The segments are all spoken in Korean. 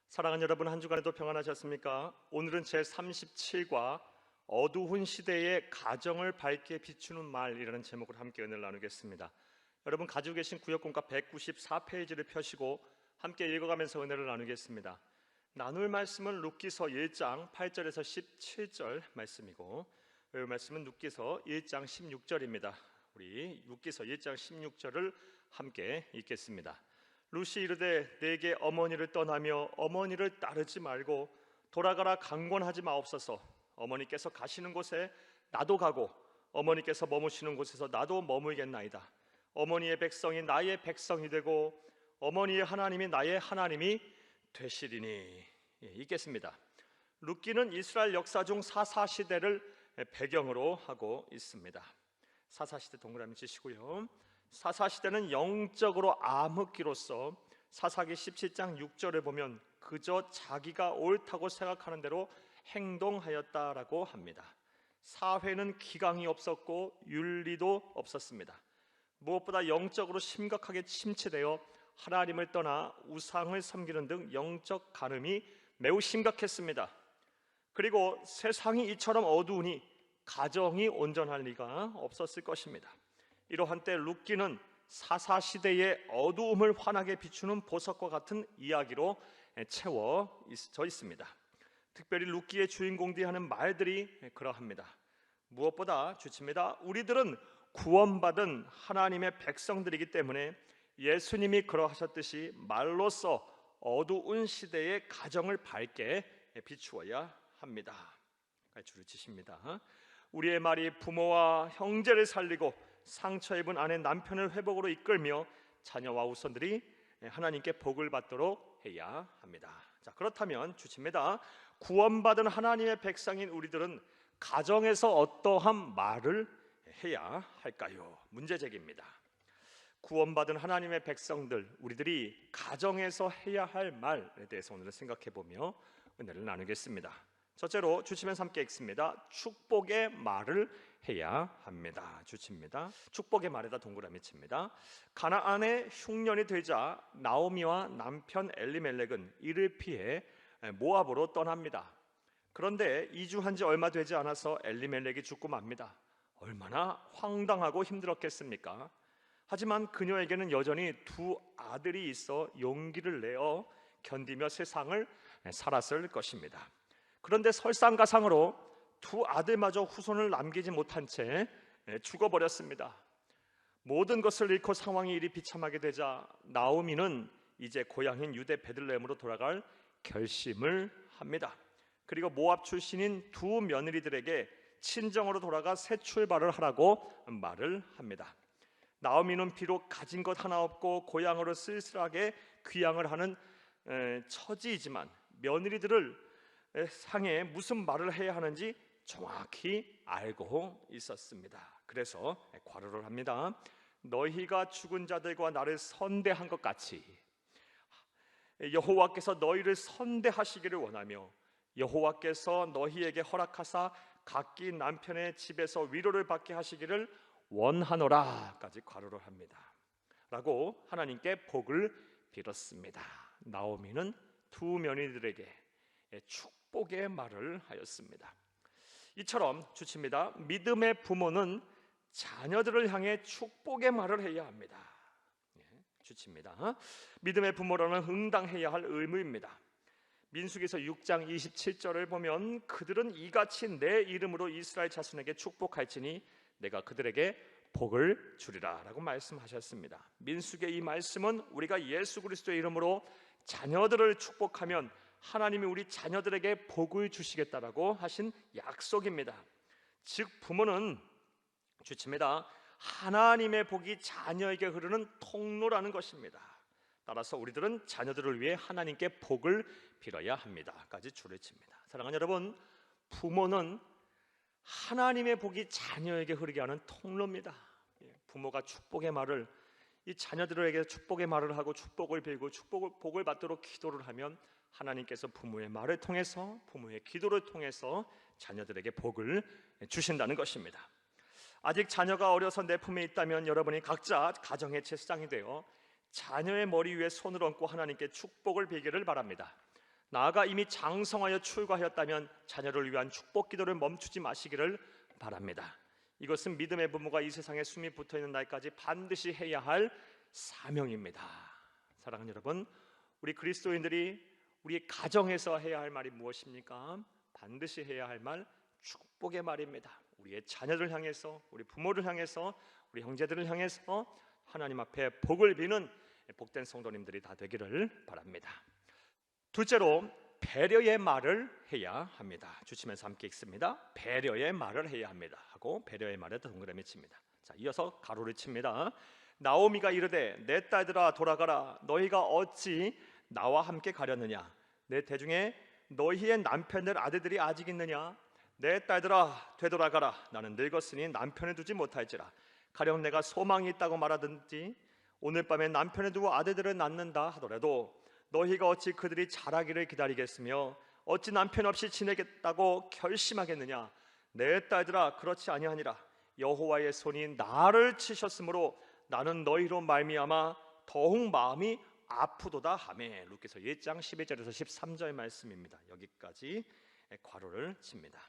사랑하는 여러분, 한 주간에도 평안하셨습니까? 오늘은 제37과 어두운 시대의 가정을 밝게 비추는 말이라는 제목으로 함께 은혜를 나누겠습니다. 여러분 가지고 계신 구역공과 194페이지를 펴시고 함께 읽어가면서 은혜를 나누겠습니다. 나눌 말씀은 룻기서 1장 8절에서 17절 말씀이고, 이 말씀은 룻기서 1장 16절입니다. 우리 룻기서 1장 16절을 함께 읽겠습니다. 룻이 이르되 내게 어머니를 떠나며 어머니를 따르지 말고 돌아가라 강권하지 마옵소서. 어머니께서 가시는 곳에 나도 가고 어머니께서 머무시는 곳에서 나도 머물겠나이다. 어머니의 백성이 나의 백성이 되고 어머니의 하나님이 나의 하나님이 되시리니. 읽겠습니다. 룻기는 이스라엘 역사 중 사사시대를 배경으로 하고 있습니다. 사사시대 동그라미 치시고요. 사사시대는 영적으로 암흑기로서 사사기 17장 6절을 보면 그저 자기가 옳다고 생각하는 대로 행동하였다라고 합니다. 사회는 기강이 없었고 윤리도 없었습니다. 무엇보다 영적으로 심각하게 침체되어 하나님을 떠나 우상을 섬기는 등 영적 간음이 매우 심각했습니다. 그리고 세상이 이처럼 어두우니 가정이 온전할 리가 없었을 것입니다. 이러한 때 룻기는 사사시대의 어두움을 환하게 비추는 보석과 같은 이야기로 채워져 있습니다. 특별히 룻기의 주인공들이 하는 말들이 그러합니다. 무엇보다 주칩니다. 우리들은 구원받은 하나님의 백성들이기 때문에 예수님이 그러하셨듯이 말로써 어두운 시대의 가정을 밝게 비추어야 합니다. 줄을 치십니다. 우리의 말이 부모와 형제를 살리고 상처 입은 아내 남편을 회복으로 이끌며 자녀와 후손들이 하나님께 복을 받도록 해야 합니다. 자, 그렇다면 주칩니다. 구원받은 하나님의 백성인 우리들은 가정에서 어떠한 말을 해야 할까요? 문제 제기입니다. 구원받은 하나님의 백성들, 우리들이 가정에서 해야 할 말에 대해서 오늘 생각해보며 은혜를 나누겠습니다. 첫째로 주치면서 함께 읽습니다. 축복의 말을 해야 합니다. 주칩니다. 축복의 말에다 동그라미 칩니다. 가나안의 흉년이 되자 나오미와 남편 엘리멜렉은 이를 피해 모압으로 떠납니다. 그런데 이주한 지 얼마 되지 않아서 엘리멜렉이 죽고 맙니다. 얼마나 황당하고 힘들었겠습니까? 하지만 그녀에게는 여전히 두 아들이 있어 용기를 내어 견디며 세상을 살았을 것입니다. 그런데 설상가상으로 두 아들마저 후손을 남기지 못한 채 죽어버렸습니다. 모든 것을 잃고 상황이 이리 비참하게 되자 나오미는 이제 고향인 유대 베들레헴으로 돌아갈 결심을 합니다. 그리고 모압 출신인 두 며느리들에게 친정으로 돌아가 새 출발을 하라고 말을 합니다. 나오미는 비록 가진 것 하나 없고 고향으로 쓸쓸하게 귀향을 하는 처지이지만 며느리들을 상에 무슨 말을 해야 하는지 정확히 알고 있었습니다. 그래서 괄호를 합니다. 너희가 죽은 자들과 나를 선대한 것 같이 여호와께서 너희를 선대하시기를 원하며 여호와께서 너희에게 허락하사 각기 남편의 집에서 위로를 받게 하시기를 원하노라까지 괄호를 합니다. 라고 하나님께 복을 빌었습니다. 나오미는 두 며느리들에게 축복의 말을 하였습니다. 이처럼 주칩니다. 믿음의 부모는 자녀들을 향해 축복의 말을 해야 합니다. 주칩니다. 믿음의 부모라는 응당해야 할 의무입니다. 민수기서 6장 27절을 보면 그들은 이같이 내 이름으로 이스라엘 자손에게 축복할지니 내가 그들에게 복을 주리라 라고 말씀하셨습니다. 민수기의 이 말씀은 우리가 예수 그리스도의 이름으로 자녀들을 축복하면 하나님이 우리 자녀들에게 복을 주시겠다라고 하신 약속입니다. 즉 부모는 주칩니다. 하나님의 복이 자녀에게 흐르는 통로라는 것입니다. 따라서 우리들은 자녀들을 위해 하나님께 복을 빌어야 합니다까지 줄을 칩니다. 사랑하는 여러분, 부모는 하나님의 복이 자녀에게 흐르게 하는 통로입니다. 부모가 축복의 말을 이 자녀들에게 축복의 말을 하고 축복을 빌고 복을 받도록 기도를 하면 하나님께서 부모의 말을 통해서 부모의 기도를 통해서 자녀들에게 복을 주신다는 것입니다. 아직 자녀가 어려서 내 품에 있다면 여러분이 각자 가정의 제사장이 되어 자녀의 머리 위에 손을 얹고 하나님께 축복을 빌기를 바랍니다. 나아가 이미 장성하여 출가하였다면 자녀를 위한 축복 기도를 멈추지 마시기를 바랍니다. 이것은 믿음의 부모가 이 세상에 숨이 붙어있는 날까지 반드시 해야 할 사명입니다. 사랑하는 여러분, 우리 그리스도인들이 우리 가정에서 해야 할 말이 무엇입니까? 반드시 해야 할 말, 축복의 말입니다. 우리의 자녀를 향해서, 우리 부모를 향해서, 우리 형제들을 향해서 하나님 앞에 복을 비는 복된 성도님들이 다 되기를 바랍니다. 둘째로, 배려의 말을 해야 합니다. 주치면서 함께 읽습니다. 배려의 말을 해야 합니다 하고 배려의 말에 동그라미 칩니다. 자, 이어서 가로를 칩니다. 나오미가 이르되 내 딸들아 돌아가라. 너희가 어찌 나와 함께 가려느냐? 내 대중에 너희의 남편들 아들들이 아직 있느냐? 내 딸들아 되돌아가라. 나는 늙었으니 남편을 두지 못할지라. 가령 내가 소망이 있다고 말하든지 오늘 밤에 남편을 두고 아들들을 낳는다 하더라도 너희가 어찌 그들이 자라기를 기다리겠으며 어찌 남편 없이 지내겠다고 결심하겠느냐? 내 딸들아 그렇지 아니하니라. 여호와의 손이 나를 치셨으므로 나는 너희로 말미암아 더욱 마음이 아프도다 하매. 루카서 1장 11절에서 13절 말씀입니다. 여기까지 괄호를 칩니다.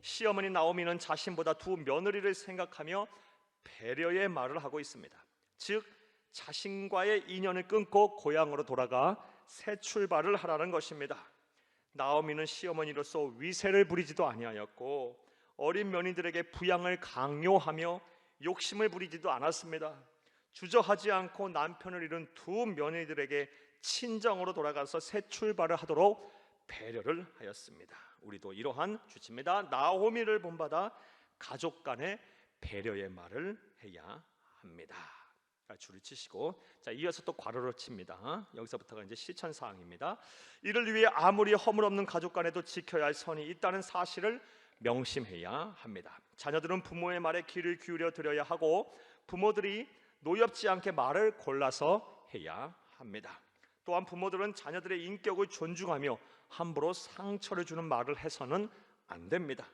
시어머니 나오미는 자신보다 두 며느리를 생각하며 배려의 말을 하고 있습니다. 즉 자신과의 인연을 끊고 고향으로 돌아가 새 출발을 하라는 것입니다. 나오미는 시어머니로서 위세를 부리지도 아니하였고 어린 며느리들에게 부양을 강요하며 욕심을 부리지도 않았습니다. 주저하지 않고 남편을 잃은 두 며느리들에게 친정으로 돌아가서 새 출발을 하도록 배려를 하였습니다. 우리도 이러한 주치입니다. 나오미를 본받아 가족 간의 배려의 말을 해야 합니다. 줄을 치시고, 자, 이어서 또 괄호를 칩니다. 여기서부터가 이제 실천 사항입니다. 이를 위해 아무리 허물없는 가족 간에도 지켜야 할 선이 있다는 사실을 명심해야 합니다. 자녀들은 부모의 말에 귀를 기울여 드려야 하고 부모들이 노엽지 않게 말을 골라서 해야 합니다. 또한 부모들은 자녀들의 인격을 존중하며 함부로 상처를 주는 말을 해서는 안 됩니다.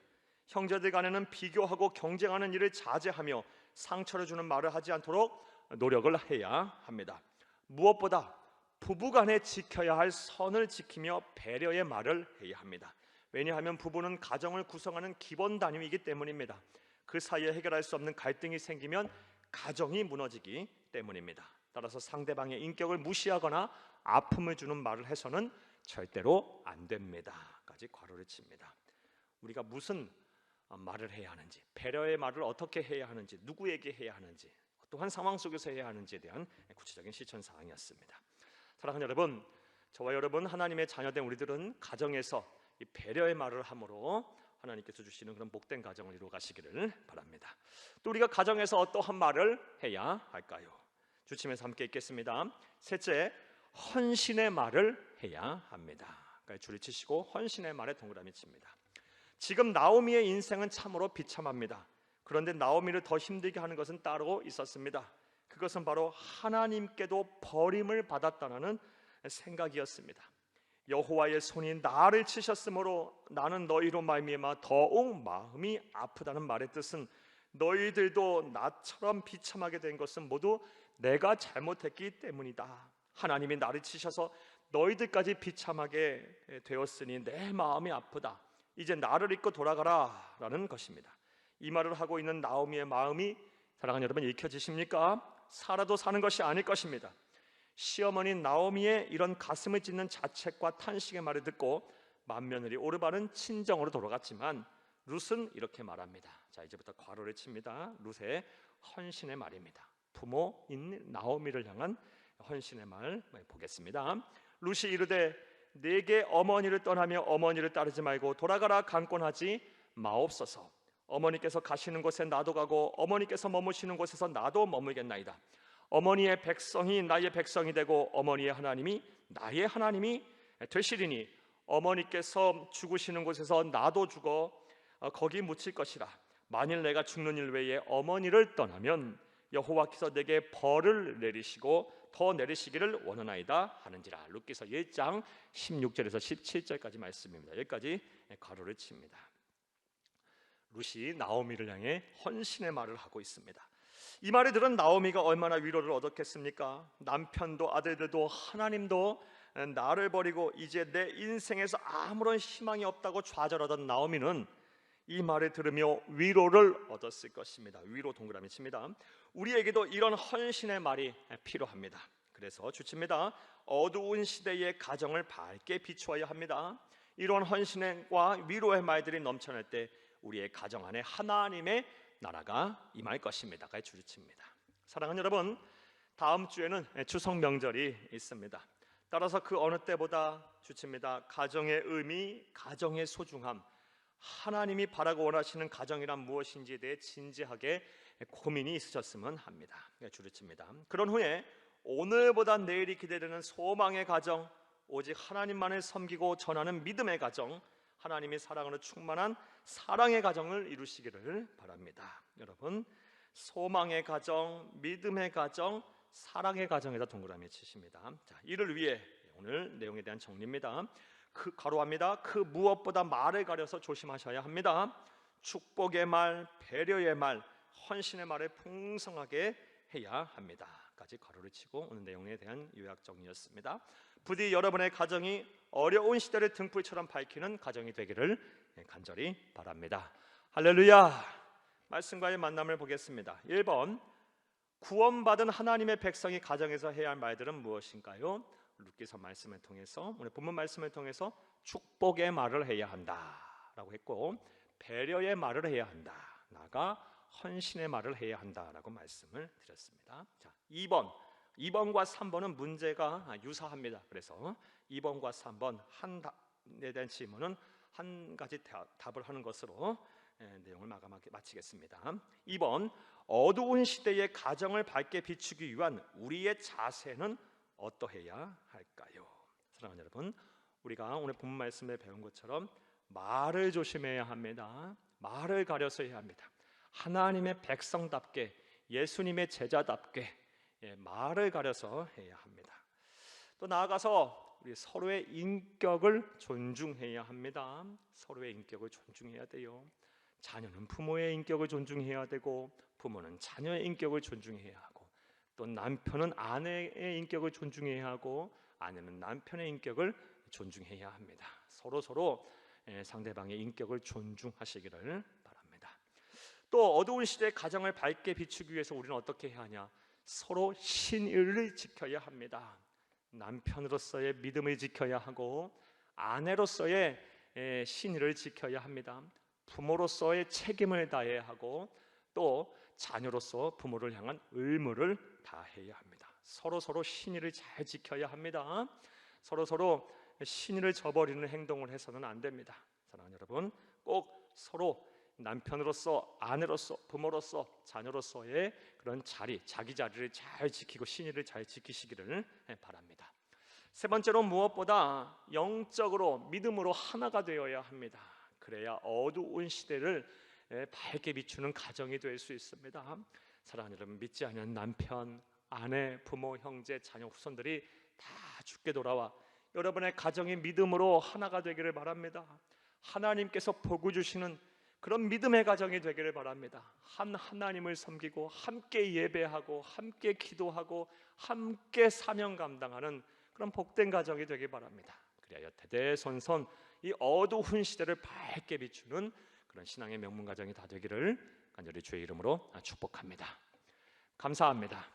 형제들 간에는 비교하고 경쟁하는 일을 자제하며 상처를 주는 말을 하지 않도록 노력을 해야 합니다. 무엇보다 부부간에 지켜야 할 선을 지키며 배려의 말을 해야 합니다. 왜냐하면 부부는 가정을 구성하는 기본 단위이기 때문입니다. 그 사이에 해결할 수 없는 갈등이 생기면 가정이 무너지기 때문입니다. 따라서 상대방의 인격을 무시하거나 아픔을 주는 말을 해서는 절대로 안 됩니다. 까지 괄호를 칩니다. 우리가 무슨 말을 해야 하는지, 배려의 말을 어떻게 해야 하는지, 누구에게 해야 하는지, 어떠한 상황 속에서 해야 하는지에 대한 구체적인 실천 사항이었습니다. 사랑하는 여러분, 저와 여러분 하나님의 자녀된 우리들은 가정에서 이 배려의 말을 함으로 하나님께서 주시는 그런 복된 가정을 이루어 가시기를 바랍니다. 또 우리가 가정에서 어떠한 말을 해야 할까요? 주치면서 함께 읽겠습니다. 셋째, 헌신의 말을 해야 합니다. 그러니까 줄을 치시고 헌신의 말에 동그라미 칩니다. 지금 나오미의 인생은 참으로 비참합니다. 그런데 나오미를 더 힘들게 하는 것은 따로 있었습니다. 그것은 바로 하나님께도 버림을 받았다는 생각이었습니다. 여호와의 손이 나를 치셨으므로 나는 너희로 말미암아 더욱 마음이 아프다는 말의 뜻은 너희들도 나처럼 비참하게 된 것은 모두 내가 잘못했기 때문이다. 하나님이 나를 치셔서 너희들까지 비참하게 되었으니 내 마음이 아프다. 이제 나를 잊고 돌아가라 라는 것입니다. 이 말을 하고 있는 나오미의 마음이 사랑하는 여러분 읽혀지십니까? 살아도 사는 것이 아닐 것입니다. 시어머니 나오미의 이런 가슴을 찢는 자책과 탄식의 말을 듣고 맏며느리 오르바는 친정으로 돌아갔지만 룻은 이렇게 말합니다. 자, 이제부터 괄호를 칩니다. 룻의 헌신의 말입니다. 부모인 나오미를 향한 헌신의 말 보겠습니다. 룻이 이르되 내게 어머니를 떠나며 어머니를 따르지 말고 돌아가라 강권하지 마옵소서. 어머니께서 가시는 곳에 나도 가고 어머니께서 머무시는 곳에서 나도 머물겠나이다. 어머니의 백성이 나의 백성이 되고 어머니의 하나님이 나의 하나님이 되시리니 어머니께서 죽으시는 곳에서 나도 죽어 거기 묻힐 것이라. 만일 내가 죽는 일 외에 어머니를 떠나면 여호와께서 내게 벌을 내리시고 더 내리시기를 원하나이다 하는지라. 룻기서 1장 16절에서 17절까지 말씀입니다. 여기까지 괄호를 칩니다. 룻이 나오미를 향해 헌신의 말을 하고 있습니다. 이 말을 들은 나오미가 얼마나 위로를 얻었겠습니까? 남편도 아들들도 하나님도 나를 버리고 이제 내 인생에서 아무런 희망이 없다고 좌절하던 나오미는 이 말을 들으며 위로를 얻었을 것입니다. 위로 동그라미 칩니다. 우리에게도 이런 헌신의 말이 필요합니다. 그래서 주칩니다. 어두운 시대의 가정을 밝게 비추어야 합니다. 이런 헌신과 위로의 말들이 넘쳐날 때 우리의 가정 안에 하나님의 나라가 임할 것입니다. 주칩니다. 사랑하는 여러분, 다음 주에는 추석 명절이 있습니다. 따라서 그 어느 때보다 주칩니다. 가정의 의미, 가정의 소중함, 하나님이 바라고 원하시는 가정이란 무엇인지에 대해 진지하게 고민이 있으셨으면 합니다. 주르칩니다. 그런 후에 오늘보다 내일이 기대되는 소망의 가정, 오직 하나님만을 섬기고 전하는 믿음의 가정, 하나님의 사랑으로 충만한 사랑의 가정을 이루시기를 바랍니다. 여러분, 소망의 가정, 믿음의 가정, 사랑의 가정에다 동그라미 치십니다. 자, 이를 위해 오늘 내용에 대한 정리입니다. 가로합니다. 그 무엇보다 말을 가려서 조심하셔야 합니다. 축복의 말, 배려의 말, 헌신의 말을 풍성하게 해야 합니다. 까지 가로를 치고 오늘 내용에 대한 요약 정리였습니다. 부디 여러분의 가정이 어려운 시대를 등불처럼 밝히는 가정이 되기를 간절히 바랍니다. 할렐루야. 말씀과의 만남을 보겠습니다. 1번, 구원받은 하나님의 백성이 가정에서 해야 할 말들은 무엇인가요? 루키서 말씀을 통해서, 오늘 본문 말씀을 통해서 축복의 말을 해야 한다라고 했고, 배려의 말을 해야 한다, 나아가 헌신의 말을 해야 한다라고 말씀을 드렸습니다. 자, 2번과 3번은 문제가 유사합니다. 그래서 2번과 3번 한에 대한 질문은 한 가지 답을 하는 것으로 내용을 마치겠습니다. 2번, 어두운 시대의 가정을 밝게 비추기 위한 우리의 자세는 어떠해야 할까요? 사랑하는 여러분, 우리가 오늘 본문 말씀에 배운 것처럼 말을 조심해야 합니다. 말을 가려서 해야 합니다. 하나님의 백성답게, 예수님의 제자답게 말을 가려서 해야 합니다. 또 나아가서 우리 서로의 인격을 존중해야 합니다. 서로의 인격을 존중해야 돼요. 자녀는 부모의 인격을 존중해야 되고, 부모는 자녀의 인격을 존중해야 하고, 또 남편은 아내의 인격을 존중해야 하고, 아내는 남편의 인격을 존중해야 합니다. 서로 상대방의 인격을 존중하시기를 바랍니다. 또 어두운 시대의 가정을 밝게 비추기 위해서 우리는 어떻게 해야 하냐? 서로 신의를 지켜야 합니다. 남편으로서의 믿음을 지켜야 하고, 아내로서의 신의를 지켜야 합니다. 부모로서의 책임을 다해야 하고, 또 자녀로서 부모를 향한 의무를 다해야 합니다. 서로 신의를 잘 지켜야 합니다. 서로 신의를 저버리는 행동을 해서는 안 됩니다. 사랑하는 여러분, 꼭 서로 남편으로서, 아내로서, 부모로서, 자녀로서의 그런 자기 자리를 잘 지키고 신의를 잘 지키시기를 바랍니다. 세 번째로, 무엇보다 영적으로 믿음으로 하나가 되어야 합니다. 그래야 어두운 시대를 밝게 비추는 가정이 될 수 있습니다. 사랑하는 여러분, 믿지 않는 남편, 아내, 부모, 형제, 자녀, 후손들이 다 죽게 돌아와 여러분의 가정이 믿음으로 하나가 되기를 바랍니다. 하나님께서 복을 주시는 그런 믿음의 가정이 되기를 바랍니다. 하나님을 섬기고 함께 예배하고 함께 기도하고 함께 사명 감당하는 그런 복된 가정이 되길 바랍니다. 그래야 대대손손 이 어두운 시대를 밝게 비추는 그런 신앙의 명문 가정이 다 되기를 간절히 주의 이름으로 축복합니다. 감사합니다.